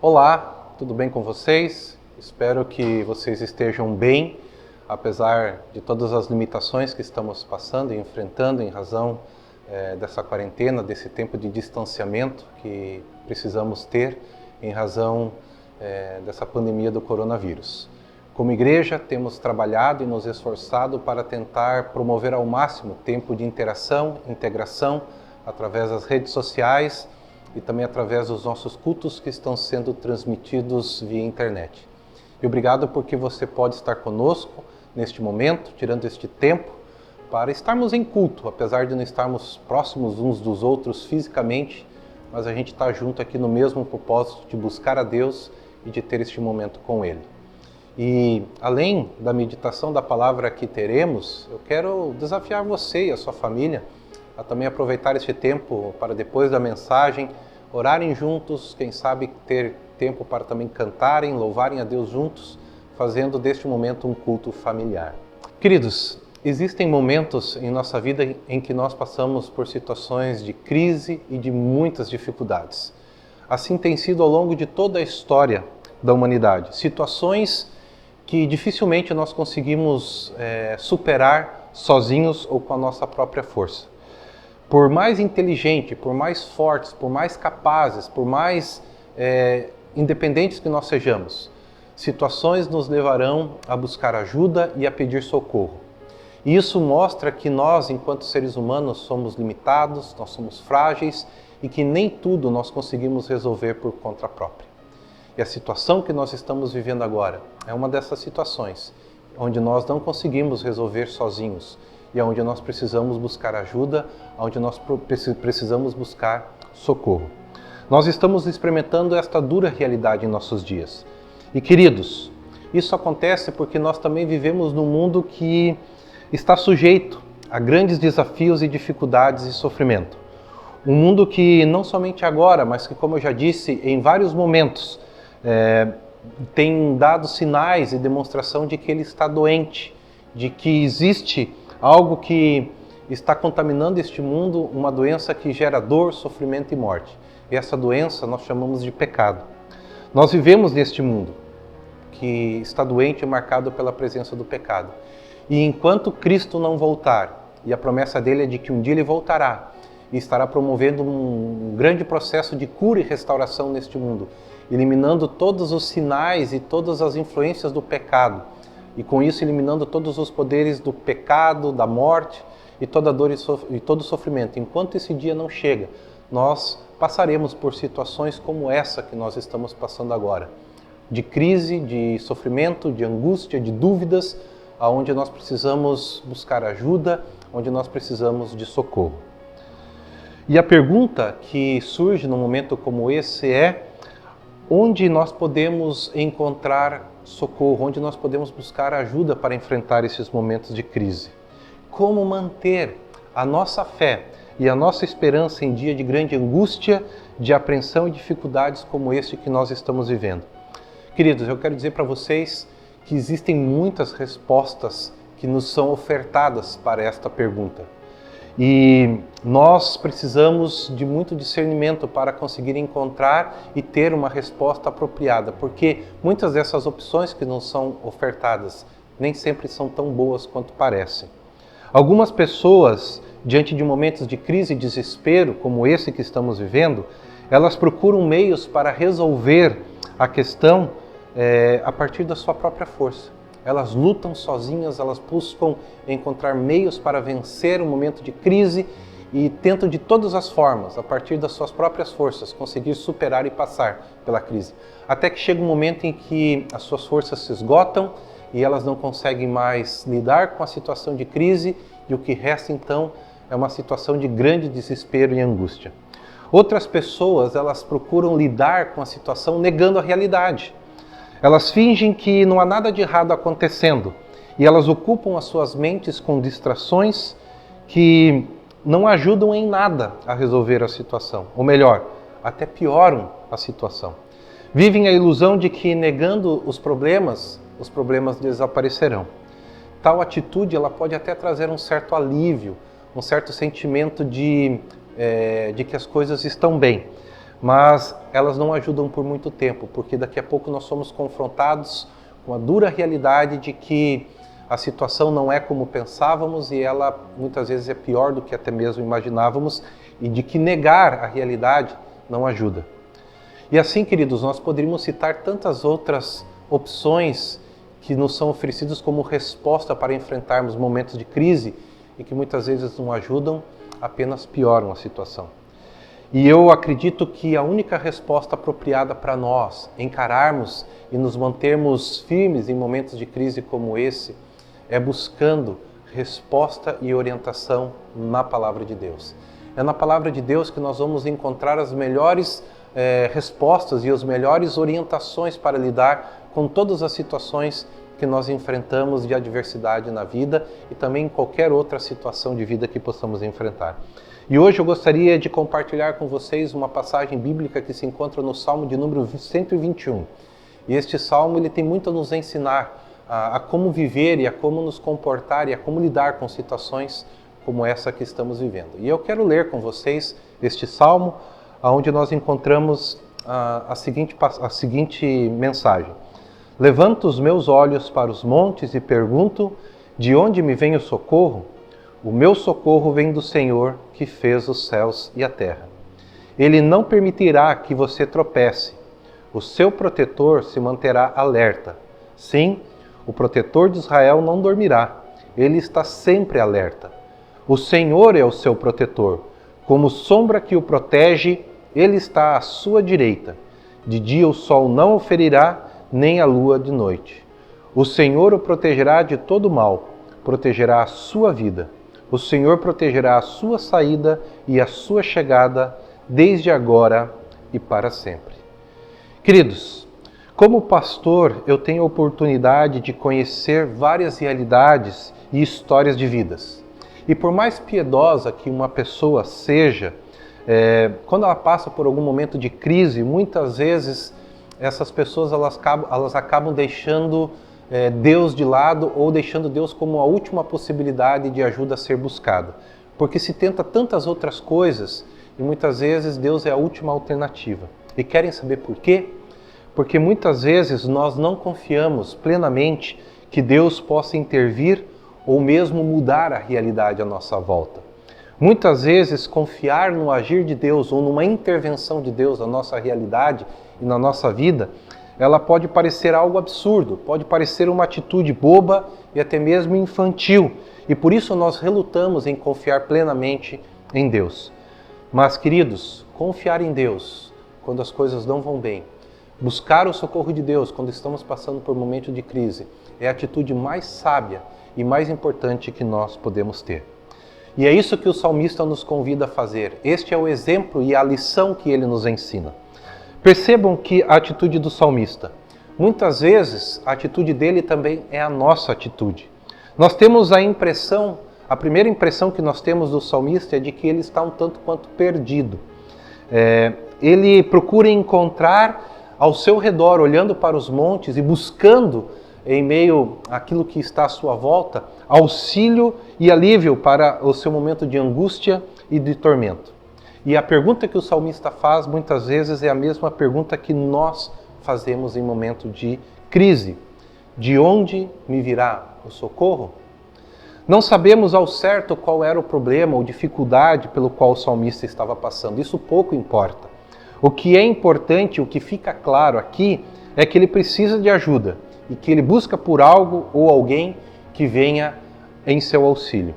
Olá, tudo bem com vocês? Espero que vocês estejam bem, apesar de todas as limitações que estamos passando e enfrentando em razão dessa quarentena, desse tempo de distanciamento que precisamos ter em razão dessa pandemia do coronavírus. Como igreja, temos trabalhado e nos esforçado para tentar promover ao máximo tempo de interação, integração, através das redes sociais e também através dos nossos cultos que estão sendo transmitidos via internet. E obrigado porque você pode estar conosco neste momento, tirando este tempo, para estarmos em culto, apesar de não estarmos próximos uns dos outros fisicamente, mas a gente está junto aqui no mesmo propósito de buscar a Deus e de ter este momento com Ele. E além da meditação da palavra que teremos, eu quero desafiar você e a sua família a também aproveitar este tempo para depois da mensagem, orarem juntos, quem sabe ter tempo para também cantarem, louvarem a Deus juntos, fazendo deste momento um culto familiar. Queridos, existem momentos em nossa vida em que nós passamos por situações de crise e de muitas dificuldades. Assim tem sido ao longo de toda a história da humanidade. Situações que dificilmente nós conseguimos superar sozinhos ou com a nossa própria força. Por mais inteligente, por mais fortes, por mais capazes, por mais independentes que nós sejamos, situações nos levarão a buscar ajuda e a pedir socorro. E isso mostra que nós, enquanto seres humanos, somos limitados, nós somos frágeis e que nem tudo nós conseguimos resolver por conta própria. E a situação que nós estamos vivendo agora é uma dessas situações, onde nós não conseguimos resolver sozinhos e onde nós precisamos buscar ajuda, onde nós precisamos buscar socorro. Nós estamos experimentando esta dura realidade em nossos dias. E queridos, isso acontece porque nós também vivemos num mundo que está sujeito a grandes desafios e dificuldades e sofrimento. Um mundo que não somente agora, mas que, como eu já disse, em vários momentos, tem dado sinais e demonstração de que ele está doente, de que existe algo que está contaminando este mundo, uma doença que gera dor, sofrimento e morte. E essa doença nós chamamos de pecado. Nós vivemos neste mundo que está doente e marcado pela presença do pecado. E enquanto Cristo não voltar, e a promessa dele é de que um dia ele voltará, e estará promovendo um grande processo de cura e restauração neste mundo, eliminando todos os sinais e todas as influências do pecado, e com isso eliminando todos os poderes do pecado, da morte e toda dor e todo sofrimento. Enquanto esse dia não chega, nós passaremos por situações como essa que nós estamos passando agora, de crise, de sofrimento, de angústia, de dúvidas, onde nós precisamos buscar ajuda, onde nós precisamos de socorro. E a pergunta que surge num momento como esse é: onde nós podemos encontrar socorro, onde nós podemos buscar ajuda para enfrentar esses momentos de crise? Como manter a nossa fé e a nossa esperança em dia de grande angústia, de apreensão e dificuldades como este que nós estamos vivendo? Queridos, eu quero dizer para vocês que existem muitas respostas que nos são ofertadas para esta pergunta. E nós precisamos de muito discernimento para conseguir encontrar e ter uma resposta apropriada, porque muitas dessas opções que nos são ofertadas nem sempre são tão boas quanto parecem. Algumas pessoas, diante de momentos de crise e desespero, como esse que estamos vivendo, elas procuram meios para resolver a questão a partir da sua própria força. Elas lutam sozinhas, elas buscam encontrar meios para vencer um momento de crise e tentam de todas as formas, a partir das suas próprias forças, conseguir superar e passar pela crise. Até que chega um momento em que as suas forças se esgotam e elas não conseguem mais lidar com a situação de crise e o que resta então é uma situação de grande desespero e angústia. Outras pessoas, elas procuram lidar com a situação negando a realidade. Elas fingem que não há nada de errado acontecendo e elas ocupam as suas mentes com distrações que não ajudam em nada a resolver a situação. Ou melhor, até pioram a situação. Vivem a ilusão de que negando os problemas desaparecerão. Tal atitude ela pode até trazer um certo alívio, um certo sentimento de que as coisas estão bem. mas elas não ajudam por muito tempo, porque daqui a pouco nós somos confrontados com a dura realidade de que a situação não é como pensávamos e ela muitas vezes é pior do que até mesmo imaginávamos, e de que negar a realidade não ajuda. E assim, queridos, nós poderíamos citar tantas outras opções que nos são oferecidas como resposta para enfrentarmos momentos de crise e que muitas vezes não ajudam, apenas pioram a situação. E eu acredito que a única resposta apropriada para nós encararmos e nos mantermos firmes em momentos de crise como esse é buscando resposta e orientação na Palavra de Deus. É na Palavra de Deus que nós vamos encontrar as melhores respostas e as melhores orientações para lidar com todas as situações que nós enfrentamos de adversidade na vida e também em qualquer outra situação de vida que possamos enfrentar. E hoje eu gostaria de compartilhar com vocês uma passagem bíblica que se encontra no Salmo de número 121. E este Salmo ele tem muito a nos ensinar a como viver e a como nos comportar e a como lidar com situações como essa que estamos vivendo. E eu quero ler com vocês este Salmo, onde nós encontramos a seguinte mensagem. Levanto os meus olhos para os montes e pergunto, de onde me vem o socorro? O meu socorro vem do Senhor, que fez os céus e a terra. Ele não permitirá que você tropece. O seu protetor se manterá alerta. Sim, o protetor de Israel não dormirá. Ele está sempre alerta. O Senhor é o seu protetor. Como sombra que o protege, ele está à sua direita. De dia o sol não o ferirá, nem a lua de noite. O Senhor o protegerá de todo mal, protegerá a sua vida. O Senhor protegerá a sua saída e a sua chegada, desde agora e para sempre. Queridos, como pastor, eu tenho a oportunidade de conhecer várias realidades e histórias de vidas. E por mais piedosa que uma pessoa seja, quando ela passa por algum momento de crise, muitas vezes essas pessoas elas acabam deixando Deus de lado ou deixando Deus como a última possibilidade de ajuda a ser buscada. Porque se tenta tantas outras coisas e muitas vezes Deus é a última alternativa. E querem saber por quê? Porque muitas vezes nós não confiamos plenamente que Deus possa intervir ou mesmo mudar a realidade à nossa volta. Muitas vezes confiar no agir de Deus ou numa intervenção de Deus na nossa realidade e na nossa vida, ela pode parecer algo absurdo, pode parecer uma atitude boba e até mesmo infantil. E por isso nós relutamos em confiar plenamente em Deus. Mas, queridos, confiar em Deus quando as coisas não vão bem, buscar o socorro de Deus quando estamos passando por um momento de crise, é a atitude mais sábia e mais importante que nós podemos ter. E é isso que o salmista nos convida a fazer. Este é o exemplo e a lição que ele nos ensina. Percebam que a atitude do salmista, muitas vezes a atitude dele também é a nossa atitude. Nós temos a primeira impressão que nós temos do salmista é de que ele está um tanto quanto perdido. Ele procura encontrar ao seu redor, olhando para os montes e buscando em meio àquilo que está à sua volta, auxílio e alívio para o seu momento de angústia e de tormento. E a pergunta que o salmista faz muitas vezes é a mesma pergunta que nós fazemos em momento de crise. De onde me virá o socorro? Não sabemos ao certo qual era o problema ou dificuldade pelo qual o salmista estava passando. Isso pouco importa. O que é importante, o que fica claro aqui, é que ele precisa de ajuda e que ele busca por algo ou alguém que venha em seu auxílio.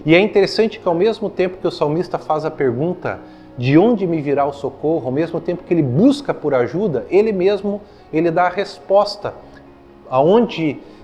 E é interessante que ao mesmo tempo que o salmista faz a pergunta de onde me virá o socorro, ao mesmo tempo que ele busca por ajuda, ele dá a resposta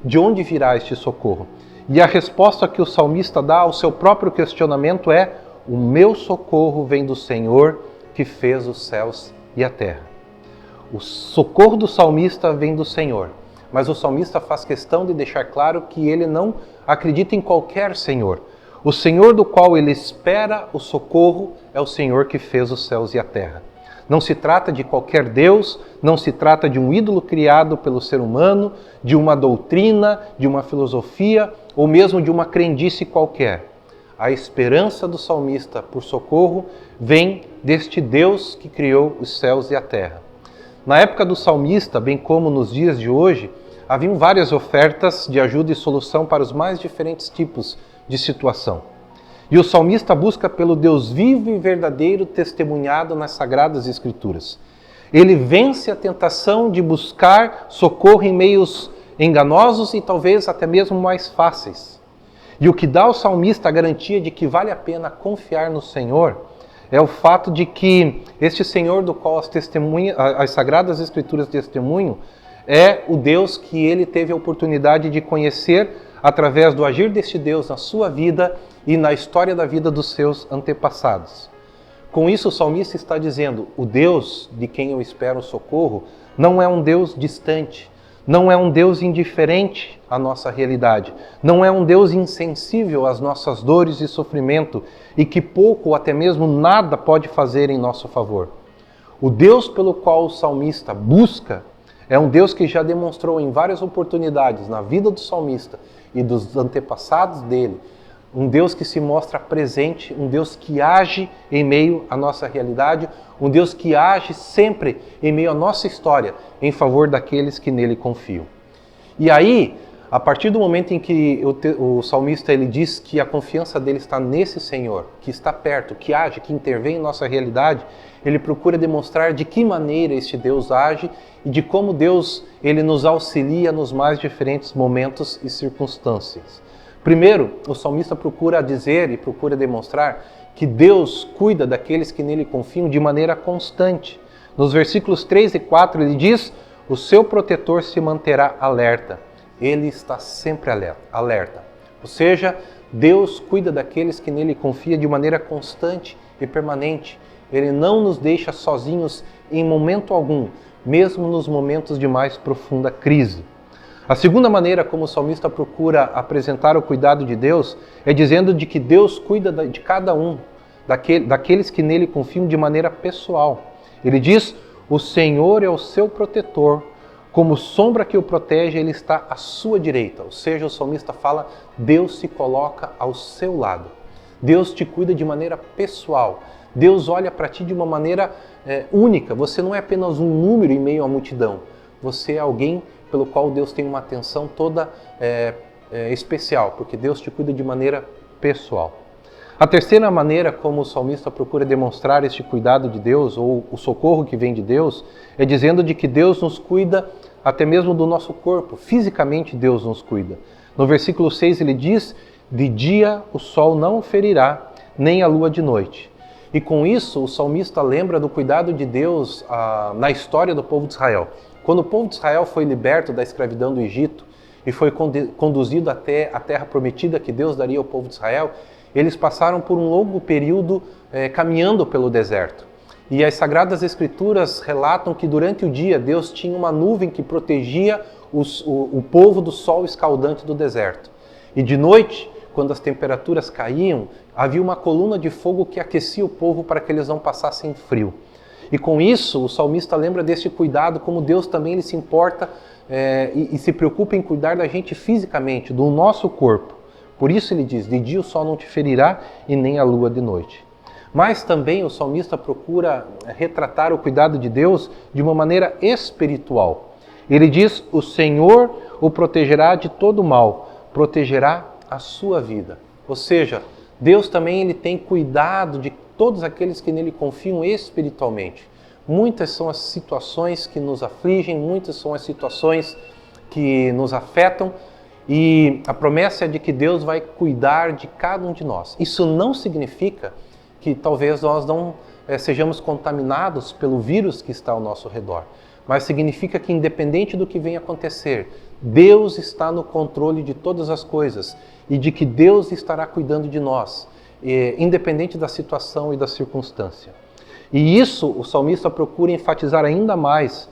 de onde virá este socorro. E a resposta que o salmista dá ao seu próprio questionamento é: o meu socorro vem do Senhor que fez os céus e a terra. O socorro do salmista vem do Senhor, mas o salmista faz questão de deixar claro que ele não acredita em qualquer Senhor. O Senhor do qual ele espera o socorro é o Senhor que fez os céus e a terra. Não se trata de qualquer Deus, não se trata de um ídolo criado pelo ser humano, de uma doutrina, de uma filosofia ou mesmo de uma crendice qualquer. a esperança do salmista por socorro vem deste Deus que criou os céus e a terra. Na época do salmista, bem como nos dias de hoje, haviam várias ofertas de ajuda e solução para os mais diferentes tipos de situação. E o salmista busca pelo Deus vivo e verdadeiro testemunhado nas Sagradas Escrituras. Ele vence a tentação de buscar socorro em meios enganosos e talvez até mesmo mais fáceis. E o que dá ao salmista a garantia de que vale a pena confiar no Senhor é o fato de que este Senhor do qual as Sagradas Escrituras testemunham é o Deus que ele teve a oportunidade de conhecer através do agir deste Deus na sua vida e na história da vida dos seus antepassados. Com isso, o salmista está dizendo: o Deus de quem eu espero socorro não é um Deus distante, não é um Deus indiferente à nossa realidade, não é um Deus insensível às nossas dores e sofrimento e que pouco ou até mesmo nada pode fazer em nosso favor. O Deus pelo qual o salmista busca é um Deus que já demonstrou em várias oportunidades na vida do salmista e dos antepassados dele, um Deus que se mostra presente, um Deus que age em meio à nossa realidade, um Deus que age sempre em meio à nossa história, em favor daqueles que nele confiam. E aí, a partir do momento em que o salmista ele diz que a confiança dele está nesse Senhor, que está perto, que age, que intervém em nossa realidade, ele procura demonstrar de que maneira este Deus age e de como Deus ele nos auxilia nos mais diferentes momentos e circunstâncias. Primeiro, o salmista procura dizer e procura demonstrar que Deus cuida daqueles que nele confiam de maneira constante. Nos versículos 3 e 4 ele diz: o seu protetor se manterá alerta. Ele está sempre alerta. Ou seja, Deus cuida daqueles que nele confiam de maneira constante e permanente. Ele não nos deixa sozinhos em momento algum, mesmo nos momentos de mais profunda crise. A segunda maneira como o salmista procura apresentar o cuidado de Deus é dizendo de que Deus cuida de cada um, daqueles que nele confiam de maneira pessoal. Ele diz: o Senhor é o seu protetor, como sombra que o protege, ele está à sua direita. Ou seja, o salmista fala: Deus se coloca ao seu lado. Deus te cuida de maneira pessoal. Deus olha para ti de uma maneira única. Você não é apenas um número em meio à multidão. Você é alguém pelo qual Deus tem uma atenção toda especial, porque Deus te cuida de maneira pessoal. A terceira maneira como o salmista procura demonstrar este cuidado de Deus, ou o socorro que vem de Deus, é dizendo de que Deus nos cuida até mesmo do nosso corpo. Fisicamente Deus nos cuida. No versículo 6 ele diz: de dia o sol não o ferirá, nem a lua de noite. E com isso o salmista lembra do cuidado de Deus na história do povo de Israel. Quando o povo de Israel foi liberto da escravidão do Egito e foi conduzido até a terra prometida que Deus daria ao povo de Israel, eles passaram por um longo período caminhando pelo deserto. E as Sagradas Escrituras relatam que durante o dia Deus tinha uma nuvem que protegia o povo do sol escaldante do deserto. E de noite, quando as temperaturas caíam, havia uma coluna de fogo que aquecia o povo para que eles não passassem frio. E com isso, o salmista lembra desse cuidado, como Deus também ele se importa e se preocupa em cuidar da gente fisicamente, do nosso corpo. Por isso ele diz: de dia o sol não te ferirá e nem a lua de noite. Mas também o salmista procura retratar o cuidado de Deus de uma maneira espiritual. Ele diz: o Senhor o protegerá de todo mal, protegerá a sua vida. Ou seja, Deus também ele tem cuidado de todos aqueles que nele confiam espiritualmente. Muitas são as situações que nos afligem, muitas são as situações que nos afetam, e a promessa é de que Deus vai cuidar de cada um de nós. Isso não significa que talvez nós não sejamos contaminados pelo vírus que está ao nosso redor, mas significa que, independente do que venha acontecer, Deus está no controle de todas as coisas e de que Deus estará cuidando de nós, independente da situação e da circunstância. E isso o salmista procura enfatizar ainda mais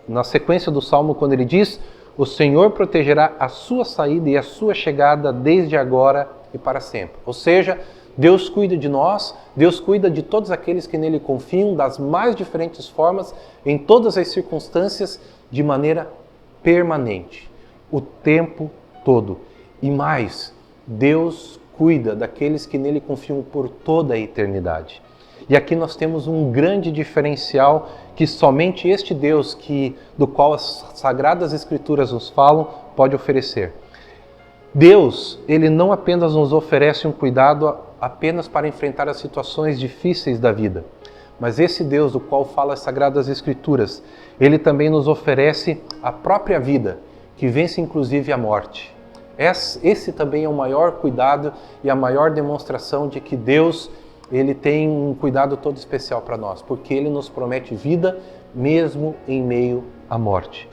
na sequência do salmo, quando ele diz: o Senhor protegerá a sua saída e a sua chegada desde agora e para sempre. Ou seja, Deus cuida de nós, Deus cuida de todos aqueles que nele confiam, das mais diferentes formas, em todas as circunstâncias, de maneira permanente, o tempo todo. E mais, Deus cuida daqueles que nele confiam por toda a eternidade. E aqui nós temos um grande diferencial que somente este Deus, do qual as Sagradas Escrituras nos falam, pode oferecer. Deus, Ele não apenas nos oferece um cuidado apenas para enfrentar as situações difíceis da vida, mas esse Deus do qual fala as Sagradas Escrituras, Ele também nos oferece a própria vida, que vence inclusive a morte. Esse também é o maior cuidado e a maior demonstração de que Deus, Ele tem um cuidado todo especial para nós, porque Ele nos promete vida mesmo em meio à morte.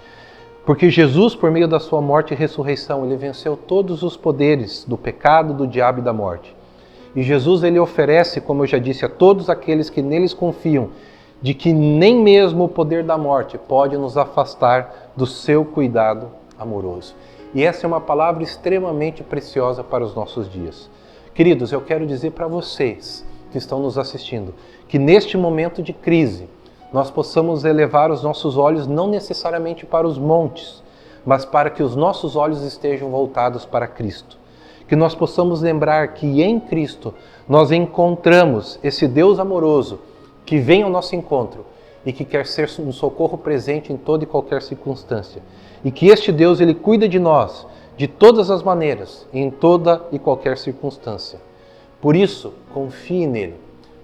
Porque Jesus, por meio da sua morte e ressurreição, Ele venceu todos os poderes do pecado, do diabo e da morte. E Jesus, Ele oferece, como eu já disse, a todos aqueles que neles confiam, de que nem mesmo o poder da morte pode nos afastar do seu cuidado amoroso. E essa é uma palavra extremamente preciosa para os nossos dias. Queridos, eu quero dizer para vocês que estão nos assistindo, que neste momento de crise, nós possamos elevar os nossos olhos não necessariamente para os montes, mas para que os nossos olhos estejam voltados para Cristo. Que nós possamos lembrar que em Cristo nós encontramos esse Deus amoroso que vem ao nosso encontro e que quer ser um socorro presente em toda e qualquer circunstância. E que este Deus, Ele cuida de nós de todas as maneiras, em toda e qualquer circunstância. Por isso, confie nele,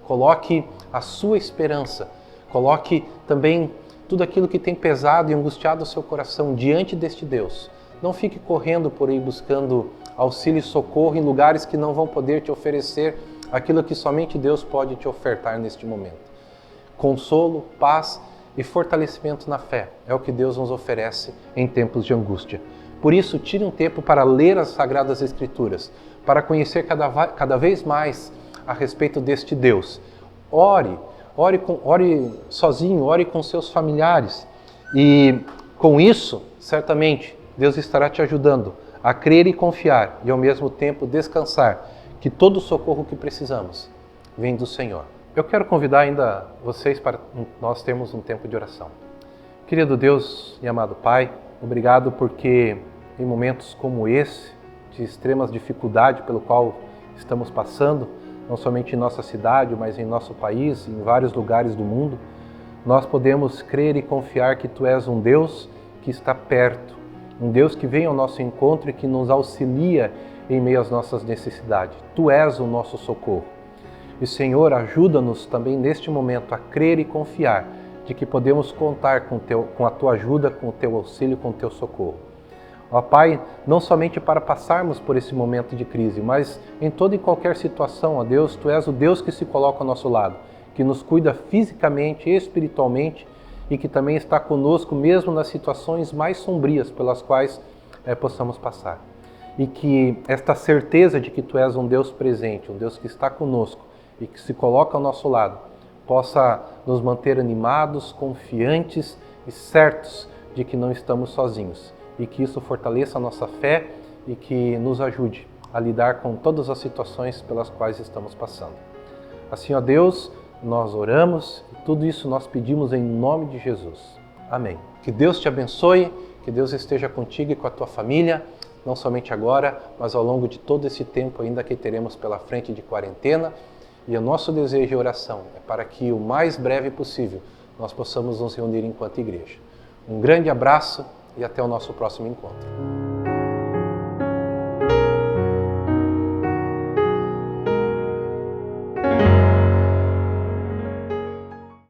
coloque a sua esperança, coloque também tudo aquilo que tem pesado e angustiado o seu coração diante deste Deus. Não fique correndo por aí buscando auxílio e socorro em lugares que não vão poder te oferecer aquilo que somente Deus pode te ofertar neste momento. Consolo, paz e fortalecimento na fé é o que Deus nos oferece em tempos de angústia. Por isso, tire um tempo para ler as Sagradas Escrituras, para conhecer cada vez mais a respeito deste Deus. Ore sozinho, ore com seus familiares. E com isso, certamente, Deus estará te ajudando a crer e confiar e ao mesmo tempo descansar que todo o socorro que precisamos vem do Senhor. Eu quero convidar ainda vocês para nós termos um tempo de oração. Querido Deus e amado Pai, obrigado porque em momentos como esse, de extremas dificuldade pelo qual estamos passando, não somente em nossa cidade, mas em nosso país, em vários lugares do mundo, nós podemos crer e confiar que Tu és um Deus que está perto, um Deus que vem ao nosso encontro e que nos auxilia em meio às nossas necessidades. Tu és o nosso socorro. E, Senhor, ajuda-nos também neste momento a crer e confiar de que podemos contar com a Tua ajuda, com o Teu auxílio, com o Teu socorro. Ó Pai, não somente para passarmos por esse momento de crise, mas em toda e qualquer situação, ó Deus, Tu és o Deus que se coloca ao nosso lado, que nos cuida fisicamente e espiritualmente e que também está conosco mesmo nas situações mais sombrias pelas quais possamos passar. E que esta certeza de que Tu és um Deus presente, um Deus que está conosco e que se coloca ao nosso lado, possa nos manter animados, confiantes e certos de que não estamos sozinhos. E que isso fortaleça a nossa fé e que nos ajude a lidar com todas as situações pelas quais estamos passando. Assim, ó Deus, nós oramos e tudo isso nós pedimos em nome de Jesus. Amém. Que Deus te abençoe, que Deus esteja contigo e com a tua família, não somente agora, mas ao longo de todo esse tempo ainda que teremos pela frente de quarentena. E o nosso desejo e oração é para que o mais breve possível nós possamos nos reunir enquanto igreja. Um grande abraço e até o nosso próximo encontro.